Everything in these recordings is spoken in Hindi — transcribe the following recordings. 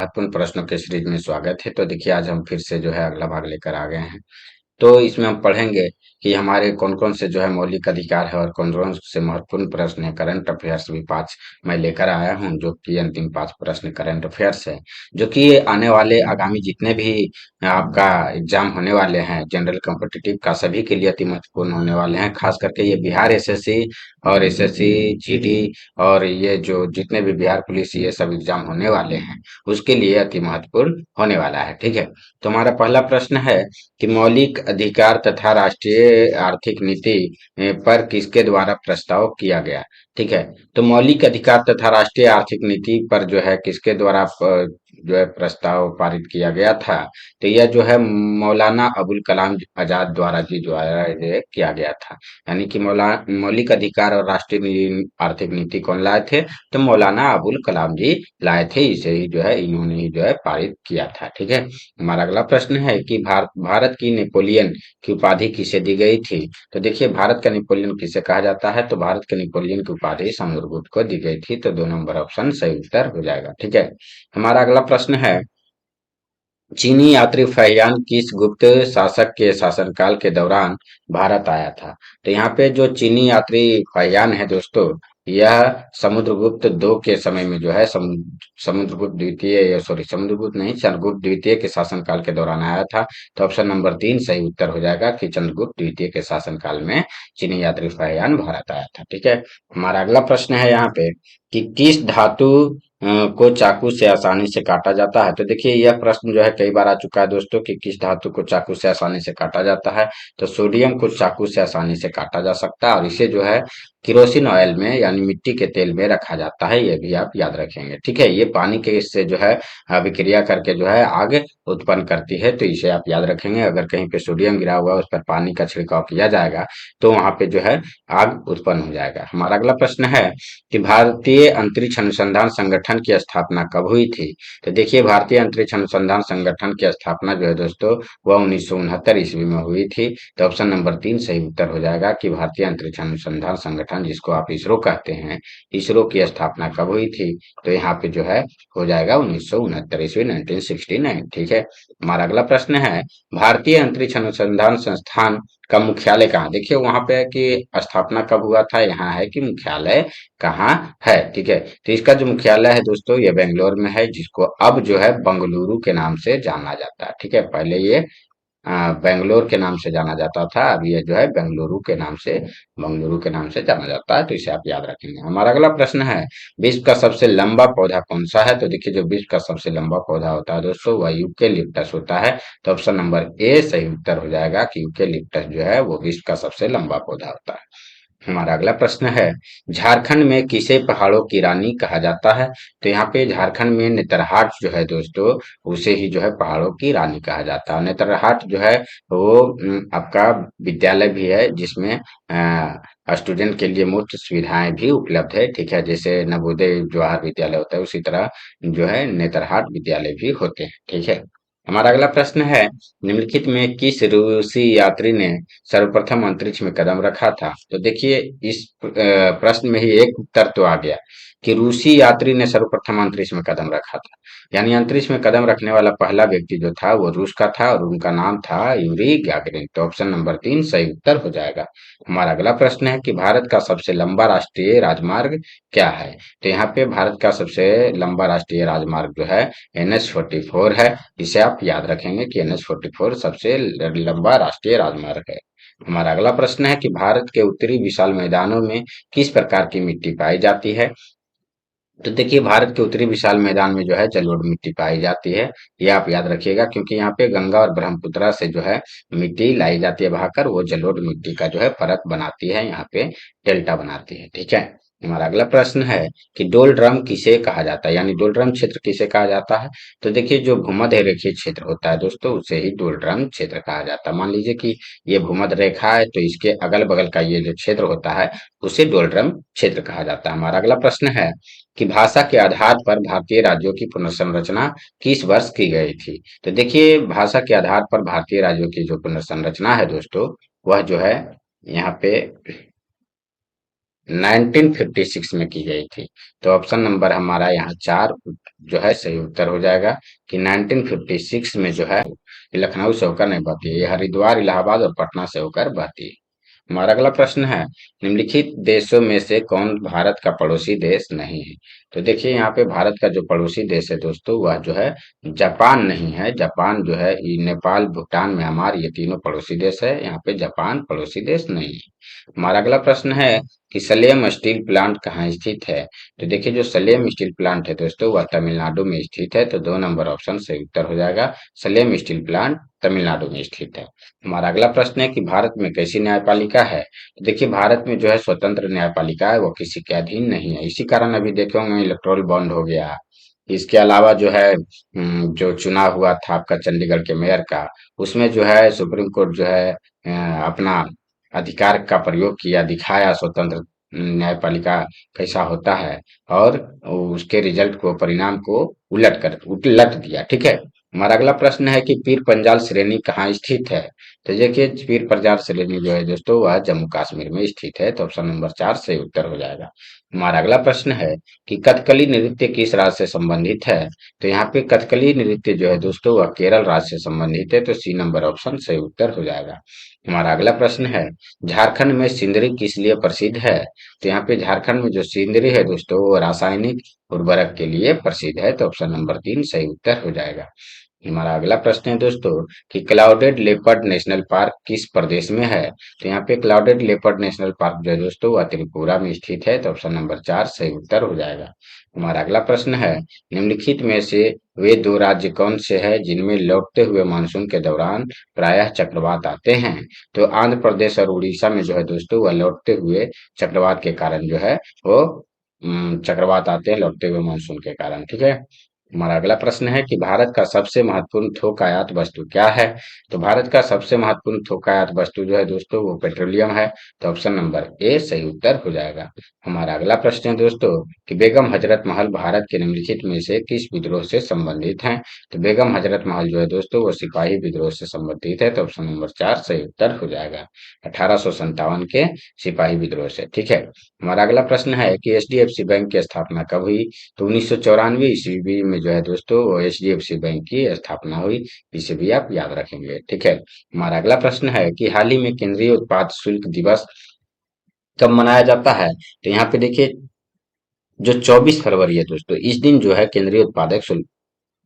महत्वपूर्ण प्रश्नों के सीरीज में स्वागत है। तो देखिए, आज हम फिर से जो है अगला भाग लेकर आ गए हैं। तो इसमें हम पढ़ेंगे कि हमारे कौन कौन से जो है मौलिक अधिकार है और कौन कौन से महत्वपूर्ण प्रश्न है। करंट अफेयर्स भी 5 मैं लेकर आया हूं, जो कि अंतिम 5 प्रश्न करंट अफेयर्स है, जो कि आने वाले आगामी जितने भी आपका एग्जाम होने वाले हैं जनरल कॉम्पिटिटिव का, सभी के लिए अति महत्वपूर्ण होने वाले हैं। खास करके ये बिहार एसएससी और एसएससी जीडी और ये जो जितने भी बिहार पुलिस ये सब एग्जाम होने वाले हैं, उसके लिए अति महत्वपूर्ण होने वाला है। ठीक है, तो हमारा पहला प्रश्न है कि मौलिक अधिकार तथा राष्ट्रीय आर्थिक नीति पर किसके द्वारा प्रस्ताव किया गया। ठीक है, तो मौलिक अधिकार तथा राष्ट्रीय आर्थिक नीति पर जो है किसके द्वारा जो है प्रस्ताव पारित किया गया था। तो यह जो है मौलाना अबुल कलाम आजाद द्वारा जी द्वारा ये किया गया था। यानी कि मौलिक अधिकार और राष्ट्रीय आर्थिक नीति कौन लाए थे? तो मौलाना अबुल कलाम जी लाए थे। इसे ही जो है इन्होंने ही जो है पारित किया था। ठीक है, हमारा अगला प्रश्न है कि भारत की नेपोलियन की उपाधि किसे दी गई थी। तो देखिए, भारत का नेपोलियन किसे कहा जाता है? तो भारत के नेपोलियन की उपाधि समुद्रगुप्त को दी गई थी। तो 2 नंबर ऑप्शन सही उत्तर हो जाएगा। ठीक है, हमारा अगला प्रश्न है चीनी यात्री फहियान किस गुप्त शासक के शासनकाल के दौरान भारत आया था। तो यहाँ पे जो चीनी यात्री फहियान है दोस्तों, यह समुद्रगुप्त दो के समय में जो है समुद्रगुप्त द्वितीय, समुद्रगुप्त नहीं, चंद्रगुप्त द्वितीय के शासनकाल के दौरान आया था। तो ऑप्शन नंबर 3 सही उत्तर हो जाएगा कि चंद्रगुप्त द्वितीय के शासनकाल में चीनी यात्री फहियान भारत आया था। ठीक है, हमारा अगला प्रश्न है यहाँ पे कि किस धातु को चाकू से आसानी से काटा जाता है। तो देखिए, यह प्रश्न जो है कई बार आ चुका है दोस्तों कि किस धातु को चाकू से आसानी से काटा जाता है। तो सोडियम को चाकू से आसानी से काटा जा सकता है और इसे जो है किरोसिन ऑयल में यानी मिट्टी के तेल में रखा जाता है। ये भी आप याद रखेंगे। ठीक है, ये पानी के इससे जो है अभिक्रिया करके जो है आग उत्पन्न करती है। तो इसे आप याद रखेंगे। अगर कहीं पे सोडियम गिरा हुआ है, उस पर पानी का छिड़काव किया जाएगा, तो वहां पे जो है आग उत्पन्न हो जाएगा। हमारा अगला प्रश्न है कि भारतीय अंतरिक्ष अनुसंधान संगठन की स्थापना कब हुई थी। तो देखिए, भारतीय अंतरिक्ष अनुसंधान संगठन की स्थापना जो है दोस्तों, वह 1969 ईस्वी में हुई थी। तो ऑप्शन नंबर 3 सही उत्तर हो जाएगा कि भारतीय अंतरिक्ष अनुसंधान संगठन, जिसको आप इसरो कहते हैं, इसरो की स्थापना कब हुई थी। तो यहाँ पे जो है हो जाएगा 1969 ईस्वी, 1969। ठीक है, हमारा अगला प्रश्न है भारतीय अंतरिक्ष अनुसंधान संस्थान का मुख्यालय कहाँ। देखिए, वहां पे है कि स्थापना कब हुआ था, यहाँ है कि मुख्यालय कहाँ है। ठीक है, तो इसका जो मुख्यालय है दोस्तों, ये बेंगलोर में है, जिसको अब जो है बंगलुरु के नाम से जाना जाता है। ठीक है, पहले ये बेंगलोर के नाम से जाना जाता था, अब ये जो है बंगलुरु के नाम से जाना जाता है। तो इसे आप याद रखेंगे। हमारा अगला प्रश्न है विश्व का सबसे लंबा पौधा कौन सा है। तो देखिए, जो विश्व का सबसे लंबा पौधा होता है दोस्तों, वह यूकेलिप्टस होता है। तो ऑप्शन नंबर ए सही उत्तर हो जाएगा कि यूकेलिप्टस जो है वो विश्व का सबसे लंबा पौधा होता है। हमारा अगला प्रश्न है झारखंड में किसे पहाड़ों की रानी कहा जाता है। तो यहाँ पे झारखंड में नेतरहाट जो है दोस्तों, उसे ही जो है पहाड़ों की रानी कहा जाता है। नेतरहाट जो है वो आपका विद्यालय भी है, जिसमें स्टूडेंट के लिए मुफ्त सुविधाएं भी उपलब्ध है। ठीक है, जैसे नवोदय जवाहर विद्यालय होता है, उसी तरह जो है नेतरहाट विद्यालय भी होते हैं। ठीक है, हमारा अगला प्रश्न है निम्नलिखित में किस रूसी यात्री ने सर्वप्रथम अंतरिक्ष में कदम रखा था। तो देखिए, इस प्रश्न में ही एक उत्तर तो आ गया कि रूसी यात्री ने सर्वप्रथम अंतरिक्ष में कदम रखा था। यानी अंतरिक्ष में कदम रखने वाला पहला व्यक्ति जो था वो रूस का था और उनका नाम था यूरी गैगरिन। तो ऑप्शन नंबर 3 सही उत्तर हो जाएगा। हमारा अगला प्रश्न है कि भारत का सबसे लंबा राष्ट्रीय राजमार्ग क्या है। तो यहाँ पे भारत का सबसे लंबा राष्ट्रीय राजमार्ग जो है NH-44 है। इसे आप याद रखेंगे कि NH-44 सबसे लंबा राष्ट्रीय राजमार्ग है। हमारा अगला प्रश्न है कि भारत के उत्तरी विशाल मैदानों में किस प्रकार की मिट्टी पाई जाती है। तो देखिए, भारत के उत्तरी विशाल मैदान में जो है जलोढ़ मिट्टी पाई जाती है। ये आप याद रखिएगा, क्योंकि यहाँ पे गंगा और ब्रह्मपुत्र से जो है मिट्टी लाई जाती है बहाकर, वो जलोढ़ मिट्टी का जो है परत बनाती है, यहाँ पे डेल्टा बनाती है। ठीक है, हमारा अगला प्रश्न है कि डोल ड्रम किसे कहा जाता है, यानी डोल ड्रम क्षेत्र किसे कहा जाता है। तो देखिए, जो भूमध्य रेखीय क्षेत्र होता है दोस्तों, उसे ही डोल ड्रम क्षेत्र कहा जाता है। मान लीजिए कि ये भूमध्य रेखा है, तो इसके अगल बगल का ये जो क्षेत्र होता है, उसे डोल ड्रम क्षेत्र कहा जाता है। हमारा अगला प्रश्न है कि भाषा के आधार पर भारतीय राज्यों की पुनर्संरचना किस वर्ष की गई थी। तो देखिए, भाषा के आधार पर भारतीय राज्यों की जो पुनर्संरचना है दोस्तों, वह जो है यहाँ पे 1956 में की गई थी। तो ऑप्शन नंबर हमारा यहाँ 4 जो है सही उत्तर हो जाएगा कि 1956 में जो है ये लखनऊ से होकर नहीं बहती है, ये हरिद्वार, इलाहाबाद और पटना से होकर बहती है। हमारा अगला प्रश्न है, निम्नलिखित देशों में से कौन भारत का पड़ोसी देश नहीं है? तो देखिए यहाँ पे भारत का जो पड़ोसी देश है दोस्तों, वह जो है जापान नहीं है। जापान जो है ये नेपाल, भूटान, म्यांमार, ये तीनों पड़ोसी देश है। यहाँ पे जापान पड़ोसी देश नहीं है। हमारा अगला प्रश्न है कि सलेम स्टील प्लांट कहाँ स्थित है? तो देखिए जो सलेम स्टील प्लांट है दोस्तों, वह तमिलनाडु में स्थित है। तो 2 नंबर ऑप्शन सही उत्तर हो जाएगा। सलेम स्टील प्लांट तमिलनाडु में स्थित है। हमारा अगला प्रश्न है कि भारत में कैसी न्यायपालिका है? तो देखिए भारत में जो है स्वतंत्र न्यायपालिका है, वो किसी के अधीन नहीं है। इसी कारण अभी देखे होंगे इलेक्टोरल बॉन्ड हो गया। इसके अलावा जो है जो चुनाव हुआ था आपका चंडीगढ़ के मेयर का, उसमें जो है सुप्रीम कोर्ट जो है अपना अधिकार का प्रयोग किया, दिखाया स्वतंत्र न्यायपालिका कैसा होता है, और उसके रिजल्ट को, परिणाम को उलट दिया। ठीक है। हमारा अगला प्रश्न है कि पीर पंजाल श्रेणी कहाँ स्थित है? तो देखिए पीर पंजाल श्रेणी जो है दोस्तों, वह जम्मू कश्मीर में स्थित है। तो ऑप्शन नंबर 4 सही उत्तर हो जाएगा। हमारा अगला प्रश्न है कि कथकली नृत्य किस राज्य से संबंधित है? तो यहाँ पे कथकली नृत्य जो है दोस्तों, वह केरल राज्य से संबंधित है। तो सी नंबर ऑप्शन सही उत्तर हो जाएगा। हमारा अगला प्रश्न है, झारखंड में सिंदरी किस लिए प्रसिद्ध है? तो यहाँ पे झारखंड में जो सिंदरी है दोस्तों, वो रासायनिक उर्वरक के लिए प्रसिद्ध है। तो ऑप्शन नंबर 3 सही उत्तर हो जाएगा। हमारा अगला प्रश्न है दोस्तों कि क्लाउडेड लेपर्ड नेशनल पार्क किस प्रदेश में है? तो यहाँ पे क्लाउडेड लेपर्ड नेशनल पार्क जो है दोस्तों, वह त्रिपुरा में स्थित है। तो ऑप्शन नंबर 4 सही उत्तर हो जाएगा। हमारा अगला प्रश्न है, निम्नलिखित में से वे 2 राज्य कौन से हैं जिनमें लौटते हुए मानसून के दौरान प्रायः चक्रवात आते हैं? तो आंध्र प्रदेश और उड़ीसा में जो है दोस्तों, वह लौटते हुए चक्रवात के कारण जो है वो चक्रवात आते हैं, लौटते हुए मानसून के कारण। ठीक है। हमारा अगला प्रश्न है कि भारत का सबसे महत्वपूर्ण थोक आयात वस्तु क्या है? तो भारत का सबसे महत्वपूर्ण थोक आयात वस्तु जो है दोस्तों, वो पेट्रोलियम है। तो ऑप्शन नंबर ए सही उत्तर हो जाएगा। हमारा अगला प्रश्न है दोस्तों कि बेगम हजरत महल भारत के निम्नलिखित में से किस विद्रोह से संबंधित हैं? तो बेगम हजरत महल जो है दोस्तों, वो सिपाही विद्रोह से संबंधित है। तो ऑप्शन नंबर 4 सही उत्तर हो जाएगा। 1857 के सिपाही विद्रोह से। ठीक है। हमारा अगला प्रश्न है कि एचडीएफसी बैंक की स्थापना कब हुई? तो 1994 ईस्वी में जो है दोस्तों, वो एचडीएफसी बैंक की स्थापना हुई। इसे भी आप याद रखेंगे। ठीक है। हमारा अगला प्रश्न है कि हाल ही में केंद्रीय उत्पाद शुल्क दिवस कब मनाया जाता है? तो यहाँ पे देखिए जो 24 फरवरी है दोस्तों, इस दिन जो है केंद्रीय उत्पादक शुल्क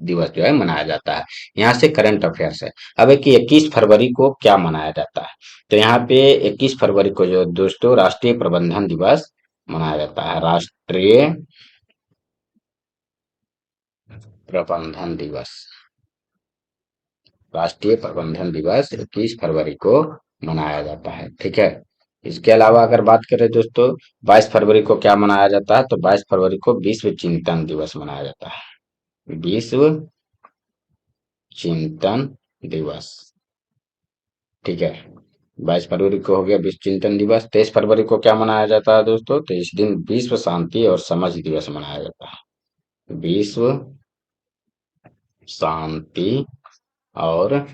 दिवस जो है मनाया जाता है। यहाँ से करंट अफेयर्स है। अब है कि 21 फरवरी को क्या मनाया जाता है? तो यहाँ पे 21 फरवरी को जो दोस्तों राष्ट्रीय प्रबंधन दिवस मनाया जाता है। राष्ट्रीय प्रबंधन दिवस, राष्ट्रीय प्रबंधन दिवस 21 फरवरी को मनाया जाता है। ठीक है। इसके अलावा अगर बात करें दोस्तों 22 फरवरी को क्या मनाया जाता है? तो 22 फरवरी को विश्व चिंतन दिवस मनाया जाता है। विश्व चिंतन दिवस। ठीक है। 22 फरवरी को हो गया विश्व चिंतन दिवस। 23 फरवरी को क्या मनाया जाता है दोस्तों? तो इस दिन विश्व शांति और समझ दिवस मनाया जाता है। विश्व शांति और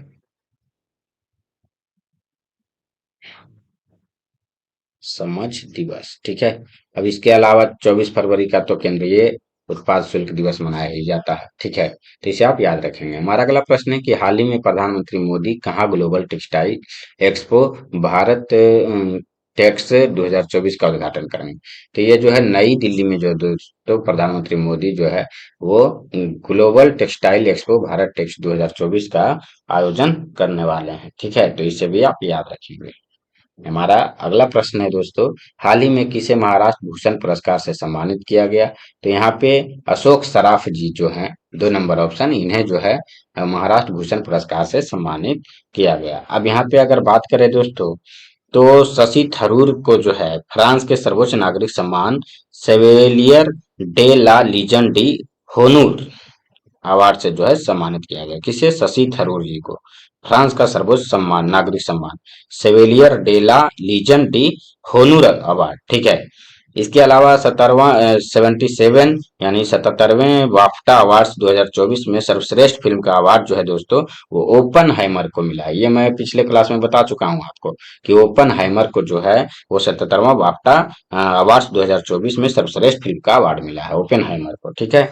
समझ दिवस। ठीक है। अब इसके अलावा 24 फरवरी का तो केंद्रीय उत्पाद शुल्क दिवस मनाया ही जाता है। ठीक है। तो इसे आप याद रखेंगे। हमारा अगला प्रश्न है कि हाल ही में प्रधानमंत्री मोदी कहाँ global textile expo Bharat Tex 2024 का उद्घाटन करेंगे? तो ये जो है नई दिल्ली में जो दोस्तों प्रधानमंत्री मोदी जो है वो global textile expo Bharat Tex 2024 का आयोजन करने वाले हैं। ठीक है। तो इसे भी आप याद रखेंगे। हमारा अगला प्रश्न है दोस्तों, हाल ही में किसे महाराष्ट्र भूषण पुरस्कार से सम्मानित किया गया? तो यहाँ पे अशोक सराफ जी जो हैं, 2 नंबर ऑप्शन, इन्हें जो है महाराष्ट्र भूषण पुरस्कार से सम्मानित किया गया। अब यहाँ पे अगर बात करें दोस्तों, तो शशि थरूर को जो है फ्रांस के सर्वोच्च नागरिक सम्मान Chevalier de la Legion d'Honneur award से जो है सम्मानित किया गया। किसे? शशि थरूर जी को फ्रांस का सर्वोच्च सम्मान, नागरिक सम्मान सेवेलियर डेला लीजन डी होनूर अवार्ड। ठीक है। इसके अलावा 77 यानी 77वें वाफ्टा अवार्ड्स 2024 में सर्वश्रेष्ठ फिल्म का अवार्ड जो है दोस्तों, वो ओपन हाइमर को मिला है। ये मैं पिछले क्लास में बता चुका हूँ आपको कि ओपन हाइमर को जो है वो 77वां वाफ्टा अवार्ड्स 2024 में सर्वश्रेष्ठ फिल्म का अवार्ड मिला है ओपन हाइमर को। ठीक है,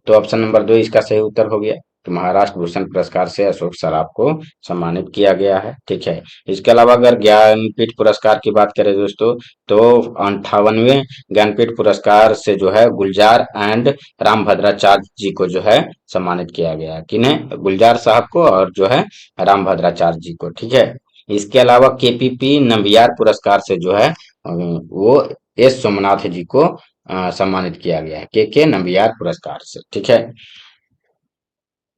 तो ऑप्शन नंबर 2 इसका सही उत्तर हो गया। तो महाराष्ट्र भूषण पुरस्कार से अशोक सराफ को सम्मानित किया गया है। ठीक है, इसके अलावा अगर ज्ञानपीठ पुरस्कार की बात करें दोस्तों, तो 58वें ज्ञानपीठ पुरस्कार से जो है गुलजार एंड रामभद्राचार्य जी को जो है सम्मानित किया गया है। किन्हें? गुलजार साहब को और जो है रामभद्राचार्य जी को। ठीक है, इसके अलावा केपीपी नंबियार पुरस्कार से जो है वो एस सोमनाथ जी को सम्मानित किया गया है के नंबियार पुरस्कार से। ठीक है,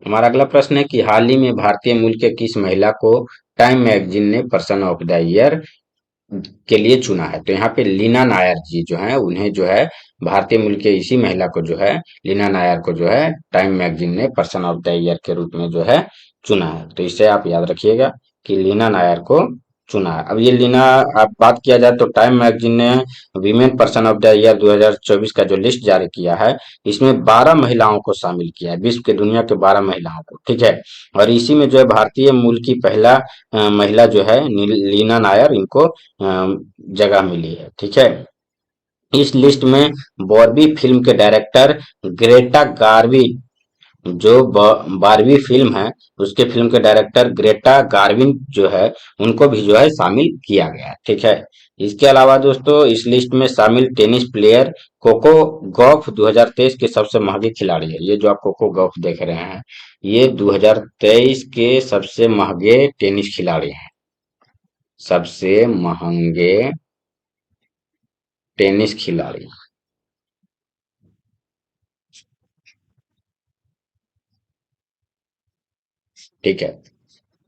हमारा अगला प्रश्न है कि हाल ही में भारतीय मूल के किस महिला को टाइम मैगजीन ने पर्सन ऑफ द ईयर के लिए चुना है? तो यहाँ पे लीना नायर जी जो है, उन्हें जो है भारतीय मूल के इसी महिला को जो है लीना नायर को जो है टाइम मैगजीन ने पर्सन ऑफ द ईयर के रूप में जो है चुना है। तो इसे आप याद रखिएगा कि लीना नायर को चुना है। अब ये लीना, आप बात किया जाए तो टाइम मैगजीन ने women person of the year 2024 का जो लिस्ट जारी किया है, इसमें 12 महिलाओं को शामिल किया है, विश्व के दुनिया के 12 महिलाओं को। ठीक है, और इसी में जो है भारतीय मूल की पहला महिला जो है लीना नायर, इनको जगह मिली है। ठीक है, इस लिस्ट में बॉर्बी फिल्म के डायरेक्टर ग्रेटा गार्विन, जो 12वीं फिल्म है उसके फिल्म के डायरेक्टर ग्रेटा गार्विन जो है, उनको भी जो है शामिल किया गया है। ठीक है, इसके अलावा दोस्तों इस लिस्ट में शामिल टेनिस प्लेयर कोको गॉफ 2023 के सबसे महंगे खिलाड़ी है। ये जो आप कोको गॉफ देख रहे हैं, ये 2023 के सबसे महंगे टेनिस खिलाड़ी हैं, सबसे महंगे टेनिस खिलाड़ी। ठीक है,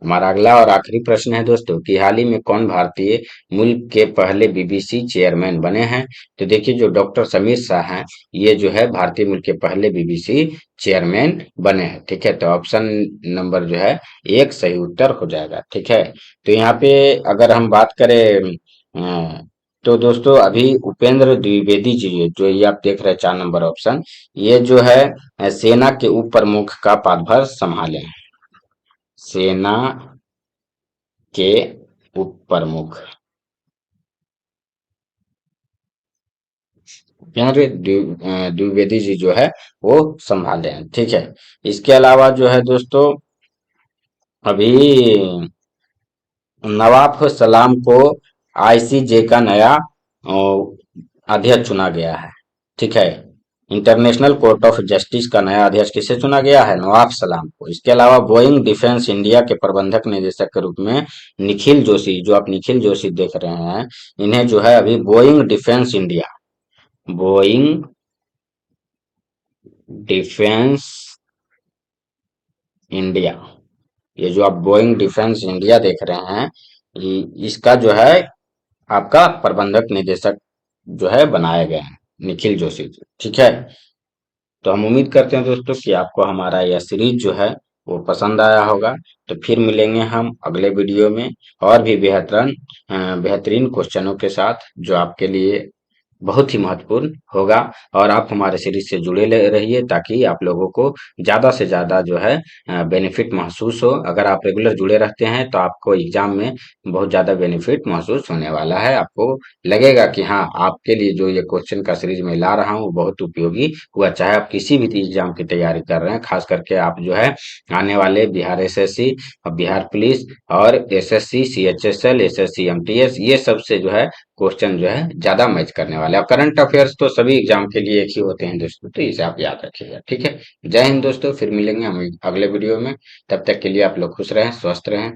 हमारा अगला और आखिरी प्रश्न है दोस्तों कि हाल ही में कौन भारतीय मूल के पहले बीबीसी चेयरमैन बने हैं? तो देखिए, जो डॉक्टर समीर शाह हैं, ये जो है भारतीय मूल के पहले बीबीसी चेयरमैन बने हैं। ठीक है, तो ऑप्शन नंबर जो है एक सही उत्तर हो जाएगा। ठीक है, तो यहाँ पे अगर हम बात करें तो दोस्तों अभी उपेंद्र द्विवेदी जी, जो ये आप देख रहे हैं 4 नंबर ऑप्शन, ये जो है सेना के उप प्रमुख का पदभार संभाले हैं, सेना के उप प्रमुख द्विवेदी जी जो है वो संभाले हैं। ठीक है, इसके अलावा जो है दोस्तों अभी नवाब सलाम को आईसीजे का नया अध्यक्ष चुना गया है। ठीक है, इंटरनेशनल कोर्ट ऑफ जस्टिस का नया अध्यक्ष किसे चुना गया है? नवाब सलाम को। इसके अलावा बोइंग डिफेंस इंडिया के प्रबंधक निदेशक के रूप में निखिल जोशी, जो आप निखिल जोशी देख रहे हैं, इन्हें जो है अभी Boeing defence India, Boeing defence India, ये जो आप बोइंग डिफेंस इंडिया देख रहे हैं, इसका जो है आपका प्रबंधक निदेशक जो है बनाए गए हैं निखिल जोशी जी। ठीक है, तो हम उम्मीद करते हैं दोस्तों कि आपको हमारा यह सीरीज जो है वो पसंद आया होगा। तो फिर मिलेंगे हम अगले वीडियो में और भी बेहतरीन क्वेश्चनों के साथ, जो आपके लिए बहुत ही महत्वपूर्ण होगा। और आप हमारे सीरीज से जुड़े रहिए ताकि आप लोगों को ज्यादा से ज्यादा जो है बेनिफिट महसूस हो। अगर आप रेगुलर जुड़े रहते हैं तो आपको एग्जाम में बहुत ज्यादा बेनिफिट महसूस होने वाला है। आपको लगेगा कि हाँ, आपके लिए जो ये क्वेश्चन का सीरीज मैं ला रहा हूँ वो बहुत उपयोगी हुआ। चाहे आप किसी भी एग्जाम की तैयारी कर रहे हैं, खास करके आप जो है आने वाले बिहार एसएससी और बिहार पुलिस और एसएससी सीएचएसएल एसएससी एमटीएस, ये सब से जो है क्वेश्चन जो है ज्यादा मैच करने वाले हैं। करंट अफेयर्स तो सभी एग्जाम के लिए एक ही होते हैं दोस्तों, तो इसे आप याद रखिएगा। ठीक है, जय हिंद दोस्तों, फिर मिलेंगे हम अगले वीडियो में। तब तक के लिए आप लोग खुश रहें, स्वस्थ रहें।